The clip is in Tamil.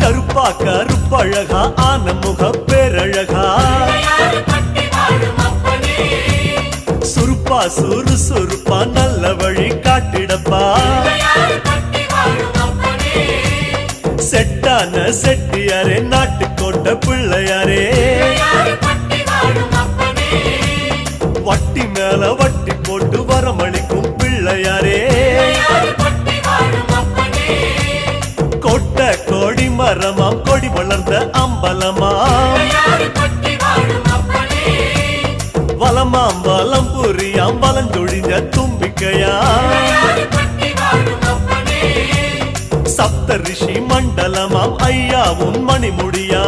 கருப்பா கருப்பழகா ஆன முக பேரழகா சுருப்பா சுறுசுறுப்பா நல்ல வழி காட்டிடப்பா செட்டான செட்டியாரே நாட்டுக்கோட்டை பிள்ளையாரே வட்டி மேல வட்டி போட்டு வரமளிக்கும் பிள்ளையாரே கொட்ட கோடி மரமாம் கொடி வளர்ந்த அம்பலமாம் வலமாம் வலம் புரியாம் வலஞ்சொழிஞ்ச தும்பிக்கையா சப்த ரிஷி மண்டலமாம் ஐயா உன் மணிமுடியா